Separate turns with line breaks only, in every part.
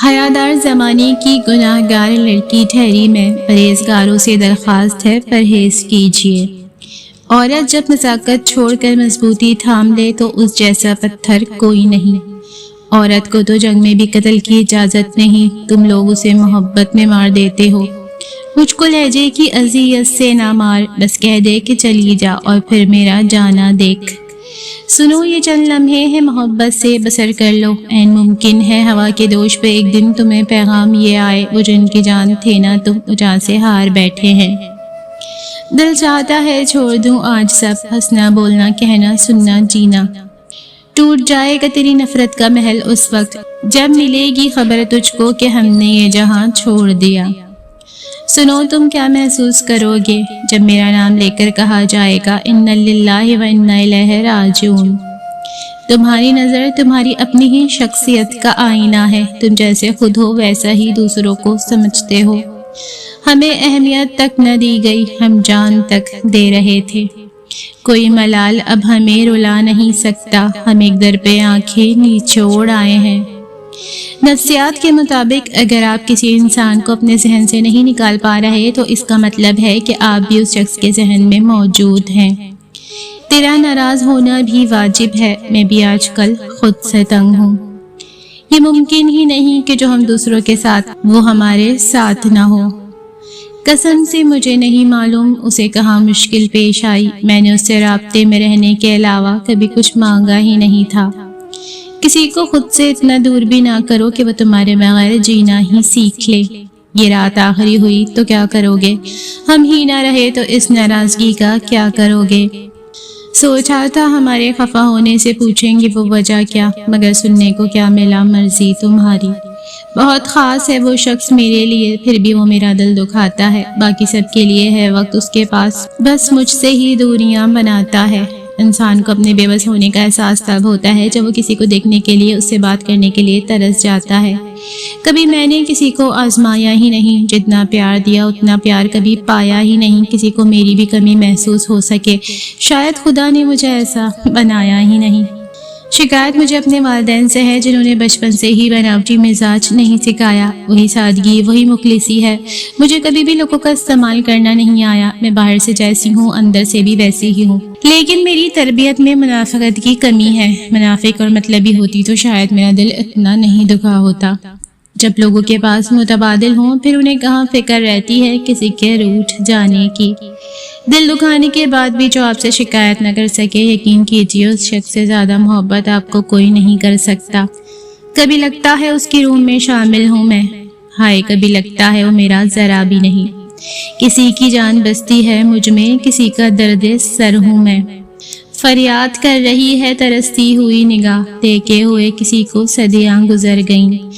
حیادار زمانے کی گناہ گار لڑکی ٹھہری میں پرہیزگاروں سے درخواست ہے پرہیز کیجیے۔ عورت جب نزاکت چھوڑ کر مضبوطی تھام لے تو اس جیسا پتھر کوئی نہیں۔ عورت کو تو جنگ میں بھی قتل کی اجازت نہیں، تم لوگ اسے محبت میں مار دیتے ہو۔ مجھ کو لہجے کی اذیت سے نہ مار، بس کہہ دے کہ چلی جا اور پھر میرا جانا دیکھ۔ سنو یہ چند لمحے ہیں محبت سے بسر کر لو، عین ممکن ہے ہوا کے دوش پہ ایک دن تمہیں پیغام یہ آئے، وہ جن کی جان تھے نا تم جان سے ہار بیٹھے ہیں۔ دل چاہتا ہے چھوڑ دوں آج سب، ہنسنا بولنا کہنا سننا جینا۔ ٹوٹ جائے گا تیری نفرت کا محل اس وقت جب ملے گی خبر تجھ کو کہ ہم نے یہ جہاں چھوڑ دیا۔ سنو تم کیا محسوس کرو گے جب میرا نام لے کر کہا جائے گا انا للہ و انا الیہ راجعون۔ تمہاری نظر تمہاری اپنی ہی شخصیت کا آئینہ ہے، تم جیسے خود ہو ویسا ہی دوسروں کو سمجھتے ہو۔ ہمیں اہمیت تک نہ دی گئی، ہم جان تک دے رہے تھے۔ کوئی ملال اب ہمیں رلا نہیں سکتا، ہم ایک در پہ آنکھیں نچوڑ آئے ہیں۔ نفسیات کے مطابق اگر آپ کسی انسان کو اپنے ذہن سے نہیں نکال پا رہے تو اس کا مطلب ہے کہ آپ بھی اس شخص کے ذہن میں موجود ہیں۔ تیرا ناراض ہونا بھی واجب ہے، میں بھی آج کل خود سے تنگ ہوں۔ یہ ممکن ہی نہیں کہ جو ہم دوسروں کے ساتھ وہ ہمارے ساتھ نہ ہو۔ قسم سے مجھے نہیں معلوم اسے کہاں مشکل پیش آئی، میں نے اس سے رابطے میں رہنے کے علاوہ کبھی کچھ مانگا ہی نہیں تھا۔ کسی کو خود سے اتنا دور بھی نہ کرو کہ وہ تمہارے بغیر جینا ہی سیکھ لے۔ یہ رات آخری ہوئی تو کیا کرو گے؟ ہم ہی نہ رہے تو اس ناراضگی کا کیا کرو گے؟ سوچا تھا ہمارے خفا ہونے سے پوچھیں گے وہ وجہ کیا، مگر سننے کو کیا ملا، مرضی تمہاری۔ بہت خاص ہے وہ شخص میرے لیے، پھر بھی وہ میرا دل دکھاتا ہے، باقی سب کے لیے ہے وقت اس کے پاس، بس مجھ سے ہی دوریاں بناتا ہے۔ انسان کو اپنے بے بس ہونے کا احساس تب ہوتا ہے جب وہ کسی کو دیکھنے کے لیے اس سے بات کرنے کے لیے ترس جاتا ہے۔ کبھی میں نے کسی کو آزمایا ہی نہیں، جتنا پیار دیا اتنا پیار کبھی پایا ہی نہیں، کسی کو میری بھی کمی محسوس ہو سکے، شاید خدا نے مجھے ایسا بنایا ہی نہیں۔ شکایت مجھے اپنے والدین سے ہے جنہوں نے بچپن سے ہی بناوٹی مزاج نہیں سکھایا، وہی سادگی وہی مخلصی ہے۔ مجھے کبھی بھی لوگوں کا استعمال کرنا نہیں آیا، میں باہر سے جیسی ہوں اندر سے بھی ویسی ہی ہوں، لیکن میری تربیت میں منافقت کی کمی ہے۔ منافق اور مطلبی ہوتی تو شاید میرا دل اتنا نہیں دکھا ہوتا۔ جب لوگوں کے پاس متبادل ہوں پھر انہیں کہاں فکر رہتی ہے کسی کے روٹھ جانے کی۔ دل دکھانے کے بعد بھی جو آپ سے شکایت نہ کر سکے، یقین کیجیے اس شخص سے زیادہ محبت آپ کو کوئی نہیں کر سکتا۔ کبھی لگتا ہے اس کی روح میں شامل ہوں میں، ہائے کبھی لگتا ہے وہ میرا ذرا بھی نہیں۔ کسی کی جان بستی ہے مجھ میں، کسی کا درد سر ہوں میں۔ فریاد کر رہی ہے ترستی ہوئی نگاہ، دیکھے ہوئے کسی کو صدیاں گزر گئیں۔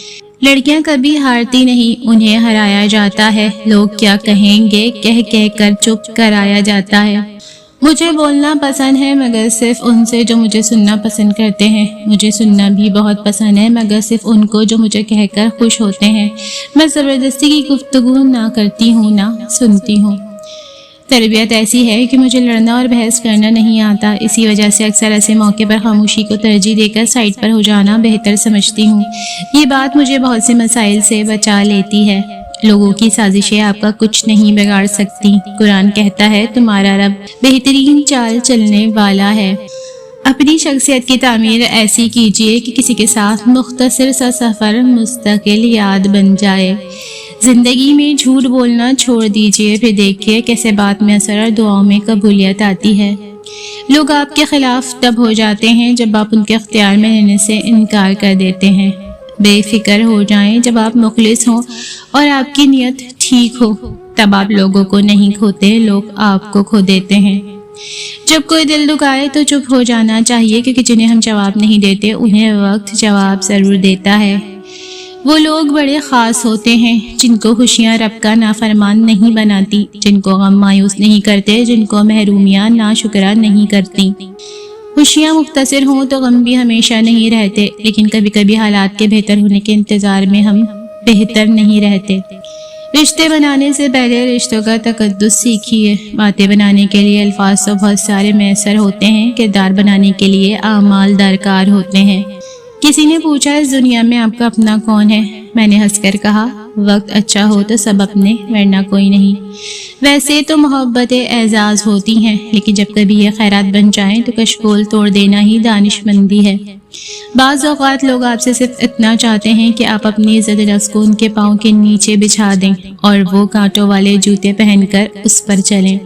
لڑکیاں کبھی ہارتی نہیں، انہیں ہرایا جاتا ہے، لوگ کیا کہیں گے کہہ کہہ کر چپ کرایا جاتا ہے۔ مجھے بولنا پسند ہے مگر صرف ان سے جو مجھے سننا پسند کرتے ہیں، مجھے سننا بھی بہت پسند ہے مگر صرف ان کو جو مجھے کہہ کر خوش ہوتے ہیں۔ میں زبردستی کی گفتگو نہ کرتی ہوں نہ سنتی ہوں۔ تربیت ایسی ہے کہ مجھے لڑنا اور بحث کرنا نہیں آتا، اسی وجہ سے اکثر ایسے موقع پر خاموشی کو ترجیح دے کر سائڈ پر ہو جانا بہتر سمجھتی ہوں۔ یہ بات مجھے بہت سے مسائل سے بچا لیتی ہے۔ لوگوں کی سازشیں آپ کا کچھ نہیں بگاڑ سکتی۔ قرآن کہتا ہے تمہارا رب بہترین چال چلنے والا ہے۔ اپنی شخصیت کی تعمیر ایسی کیجیے کہ کسی کے ساتھ مختصر سا سفر مستقل یاد بن جائے۔ زندگی میں جھوٹ بولنا چھوڑ دیجیے، پھر دیکھیے کیسے بات میں اثر اور دعاؤں میں قبولیت آتی ہے۔ لوگ آپ کے خلاف تب ہو جاتے ہیں جب آپ ان کے اختیار میں رہنے سے انکار کر دیتے ہیں۔ بے فکر ہو جائیں جب آپ مخلص ہوں اور آپ کی نیت ٹھیک ہو، تب آپ لوگوں کو نہیں کھوتے، لوگ آپ کو کھو دیتے ہیں۔ جب کوئی دل دکھائے تو چپ ہو جانا چاہیے، کیونکہ جنہیں ہم جواب نہیں دیتے انہیں وقت جواب ضرور دیتا ہے۔ وہ لوگ بڑے خاص ہوتے ہیں جن کو خوشیاں رب کا نافرمان نہیں بناتی، جن کو غم مایوس نہیں کرتے، جن کو محرومیاں ناشکرا نہیں کرتی۔ خوشیاں مختصر ہوں تو غم بھی ہمیشہ نہیں رہتے، لیکن کبھی کبھی حالات کے بہتر ہونے کے انتظار میں ہم بہتر نہیں رہتے۔ رشتے بنانے سے پہلے رشتوں کا تقدس سیکھیے۔ باتیں بنانے کے لیے الفاظ تو بہت سارے میسر ہوتے ہیں، کردار بنانے کے لیے اعمال درکار ہوتے ہیں۔ کسی نے پوچھا اس دنیا میں آپ کا اپنا کون ہے؟ میں نے ہنس کر کہا، وقت اچھا ہو تو سب اپنے ورنہ کوئی نہیں۔ ویسے تو محبتیں اعزاز ہوتی ہیں، لیکن جب کبھی یہ خیرات بن جائیں تو کشکول توڑ دینا ہی دانش مندی ہے۔ بعض اوقات لوگ آپ سے صرف اتنا چاہتے ہیں کہ آپ اپنی عزت نفس کو ان کے پاؤں کے نیچے بچھا دیں اور وہ کانٹوں والے جوتے پہن کر اس پر چلیں۔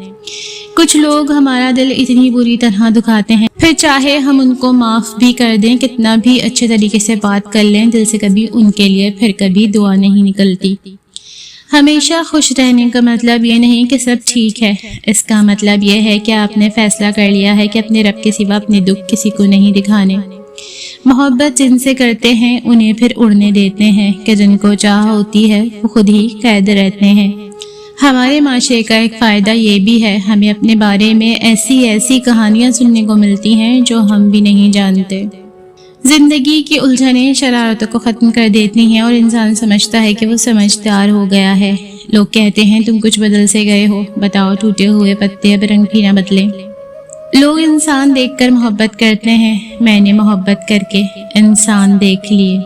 کچھ لوگ ہمارا دل اتنی بری طرح دکھاتے ہیں، پھر چاہے ہم ان کو معاف بھی کر دیں، کتنا بھی اچھے طریقے سے بات کر لیں، دل سے کبھی ان کے لیے پھر کبھی دعا نہیں نکلتی۔ ہمیشہ خوش رہنے کا مطلب یہ نہیں کہ سب ٹھیک ہے، اس کا مطلب یہ ہے کہ آپ نے فیصلہ کر لیا ہے کہ اپنے رب کے سوا اپنے دکھ کسی کو نہیں دکھانے۔ محبت جن سے کرتے ہیں انہیں پھر اڑنے دیتے ہیں کہ جن کو چاہ ہوتی ہے وہ خود ہی قید رہتے ہیں۔ ہمارے معاشرے کا ایک فائدہ یہ بھی ہے، ہمیں اپنے بارے میں ایسی کہانیاں سننے کو ملتی ہیں جو ہم بھی نہیں جانتے۔ زندگی کی الجھنیں شرارتوں کو ختم کر دیتی ہیں اور انسان سمجھتا ہے کہ وہ سمجھدار ہو گیا ہے۔ لوگ کہتے ہیں تم کچھ بدل سے گئے ہو، بتاؤ ٹوٹے ہوئے پتے اب رنگ بھی نہ بدلے۔ لوگ انسان دیکھ کر محبت کرتے ہیں، میں نے محبت کر کے انسان دیکھ لیے۔